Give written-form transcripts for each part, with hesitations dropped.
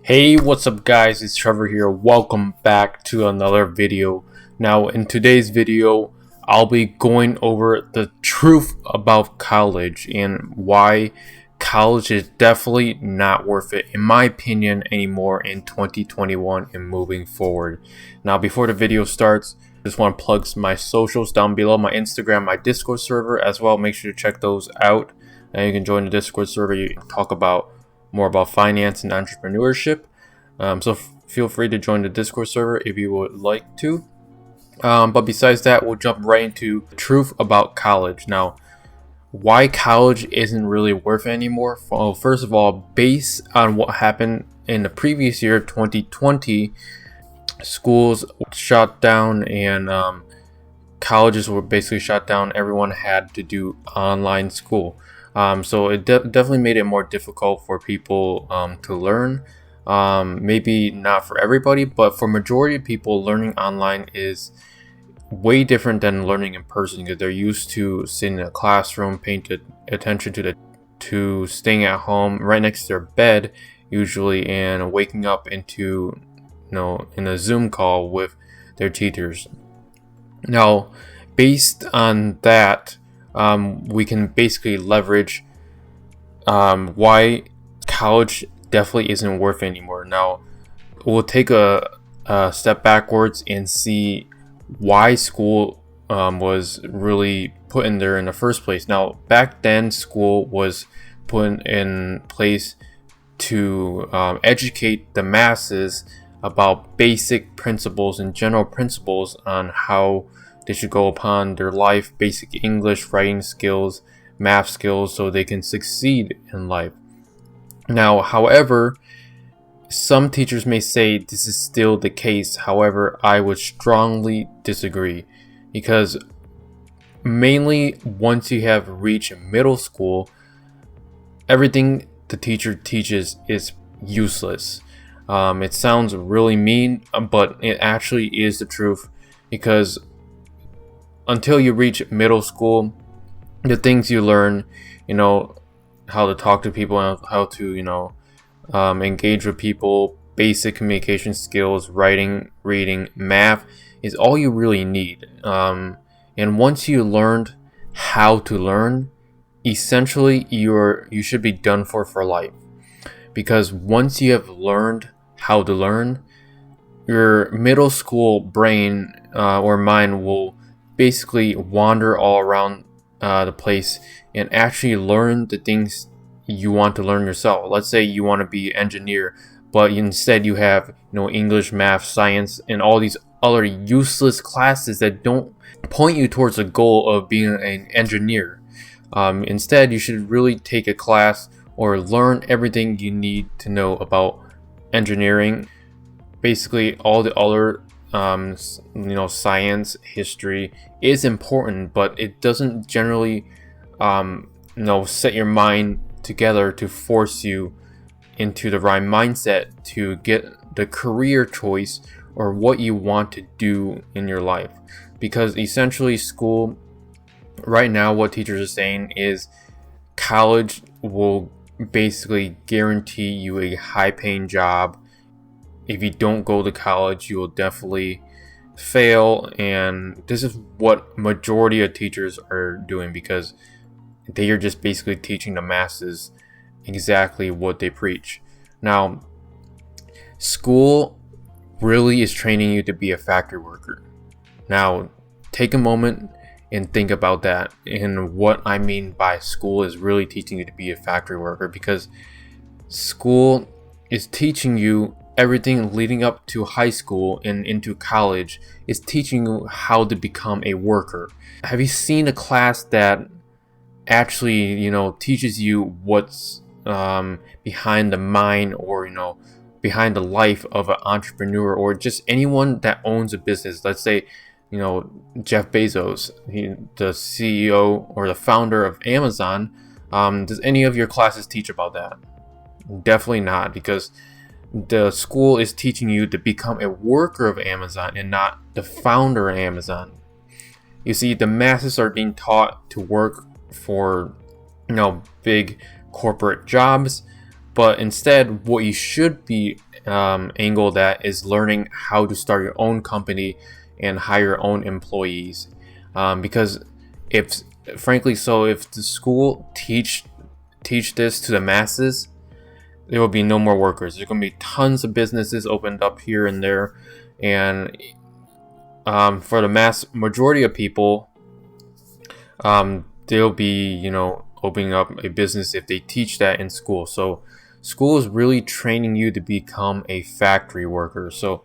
Hey, what's up guys, it's Trevor here. Welcome back to another video. Now in today's video, I'll be going over the truth about college and why college is definitely not worth it, in my opinion, anymore in 2021 and moving forward. Now before the video starts, I just want to plug my socials down below, my Instagram, my Discord server as well. Make sure to check those out. And you can join the Discord server. You can talk about more about finance and entrepreneurship. So feel free to join the Discord server if you would like to. But besides that, we'll jump right into the truth about college. Now, why college isn't really worth it anymore? Well, first of all, based on what happened in the previous year, 2020, schools shut down and colleges were basically shut down. Everyone had to do online school. So it definitely made it more difficult for people to learn. Maybe not for everybody, but for majority of people, learning online is way different than learning in person because they're used to sitting in a classroom, paying attention to staying at home right next to their bed usually, and waking up into in a Zoom call with their teachers. Now, based on that, we can basically leverage why college definitely isn't worth it anymore. Now, we'll take a step backwards and see why school was really put in there in the first place. Now, back then, school was put in place to educate the masses about basic principles and general principles on how they should go upon their life, basic English, writing skills, math skills, so they can succeed in life. Now, however, some teachers may say this is still the case. However, I would strongly disagree, because mainly once you have reached middle school, everything the teacher teaches is useless. It sounds really mean, but it actually is the truth, because until you reach middle school, the things you learn, how to talk to people and how to, engage with people, basic communication skills, writing, reading, math is all you really need. And once you learned how to learn, essentially you should be done for life. Because once you have learned how to learn, your middle school brain or mind will basically wander all around the place and actually learn the things you want to learn yourself. Let's say you want to be an engineer, but instead you have English, math, science, and all these other useless classes that don't point you towards the goal of being an engineer. Instead, you should really take a class or learn everything you need to know about engineering. Basically, all the other science, history is important, but it doesn't generally set your mind together to force you into the right mindset to get the career choice or what you want to do in your life. Because essentially school right now, what teachers are saying is college will basically guarantee you a high paying job. If you don't go to college, you will definitely fail, and this is what majority of teachers are doing, because they are just basically teaching the masses exactly what they preach. Now, school really is training you to be a factory worker. Now, take a moment and think about that, and what I mean by school is really teaching you to be a factory worker, because school is teaching you everything leading up to high school and into college is teaching you how to become a worker. Have you seen a class that actually, teaches you what's behind the mind or, behind the life of an entrepreneur or just anyone that owns a business? Let's say, Jeff Bezos, the CEO or the founder of Amazon. Does any of your classes teach about that? Definitely not, because the school is teaching you to become a worker of Amazon and not the founder of Amazon. You see, the masses are being taught to work for big corporate jobs, but instead what you should be angle that is learning how to start your own company and hire your own employees. Because if the school teach this to the masses, there will be no more workers. There's going to be tons of businesses opened up here and there, and for the mass majority of people, they'll be opening up a business if they teach that in school. So school is really training you to become a factory worker. So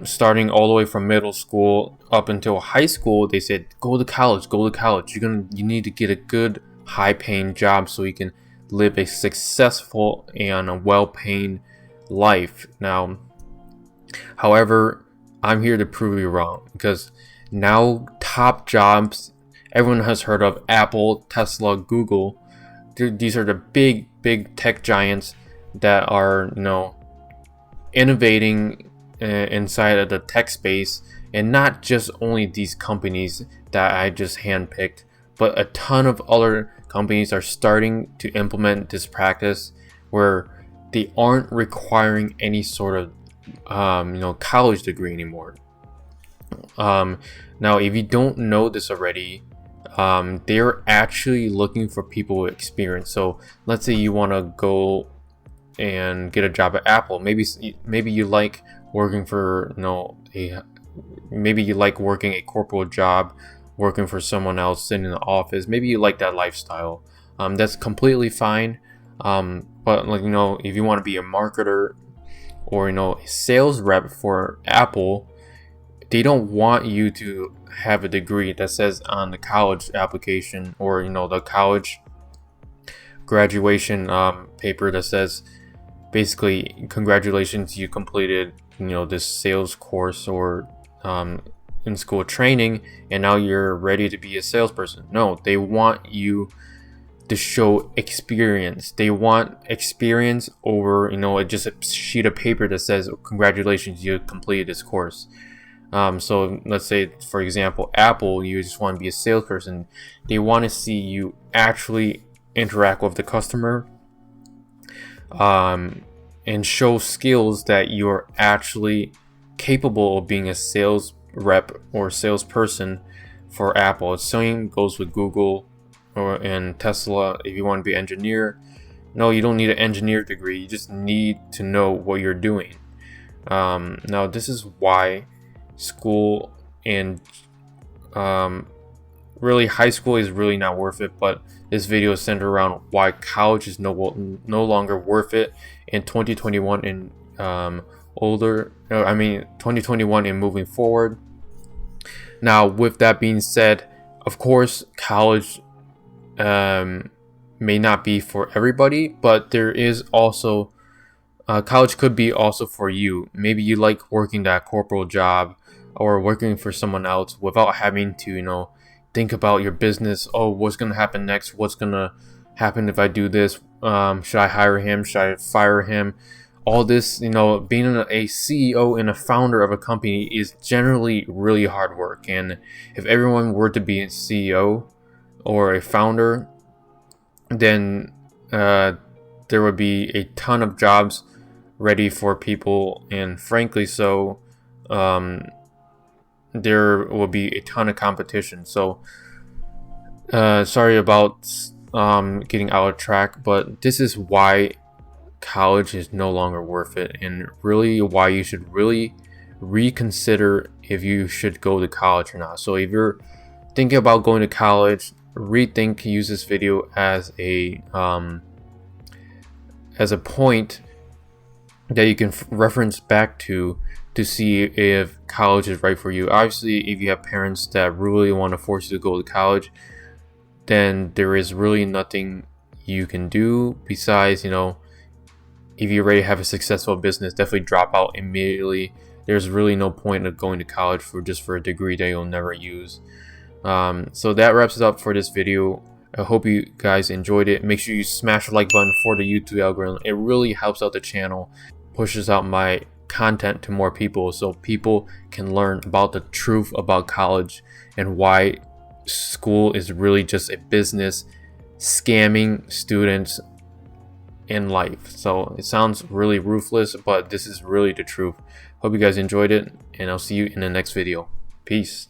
starting all the way from middle school up until high school, they said go to college. You need to get a good high-paying job so you can live a successful and a well-paying life. Now, however, I'm here to prove you wrong, because now top jobs everyone has heard of: Apple, Tesla, Google. These are the big tech giants that are innovating inside of the tech space. And not just only these companies that I just handpicked, but a ton of other companies are starting to implement this practice where they aren't requiring any sort of college degree anymore. Now, if you don't know this already, they're actually looking for people with experience. So let's say you want to go and get a job at Apple. Maybe you like working for maybe you like working a corporate job, working for someone else, sitting in the office. Maybe you like that lifestyle. That's completely fine. But if you want to be a marketer or a sales rep for Apple, they don't want you to have a degree that says on the college application or the college graduation paper that says basically, congratulations, you completed this sales course or in school training, and now you're ready to be a salesperson. No, they want you to show experience. They want experience over just a sheet of paper that says congratulations, you completed this course. So let's say, for example, Apple, you just want to be a salesperson. They want to see you actually interact with the customer, and show skills that you're actually capable of being a sales rep or salesperson for Apple. Same goes with Google and Tesla. If you want to be an engineer, no, you don't need an engineer degree. You just need to know what you're doing. Now, this is why school and really high school is really not worth it, but this video is centered around why college is no longer worth it in 2021 and 2021 and moving forward. Now, with that being said, of course, college may not be for everybody, but there is also college could be also for you. Maybe you like working that corporate job or working for someone else without having to think about your business. Oh, what's gonna happen next? What's gonna happen if I do this? Should I hire him? Should I fire him? All this, being a CEO and a founder of a company is generally really hard work. And if everyone were to be a CEO or a founder, then there would be a ton of jobs ready for people, and frankly, so there will be a ton of competition. So sorry about getting out of track, but this is why college is no longer worth it, and really why you should really reconsider if you should go to college or not. So if you're thinking about going to college, use this video as a point that you can reference back to see if college is right for you. Obviously, if you have parents that really want to force you to go to college, then there is really nothing you can do besides, if you already have a successful business, definitely drop out immediately. There's really no point of going to college for a degree that you'll never use. So that wraps it up for this video. I hope you guys enjoyed it. Make sure you smash the like button for the YouTube algorithm. It really helps out the channel, pushes out my content to more people so people can learn about the truth about college and why school is really just a business scamming students in life. So it sounds really ruthless, but this is really the truth. Hope you guys enjoyed it, and I'll see you in the next video. Peace.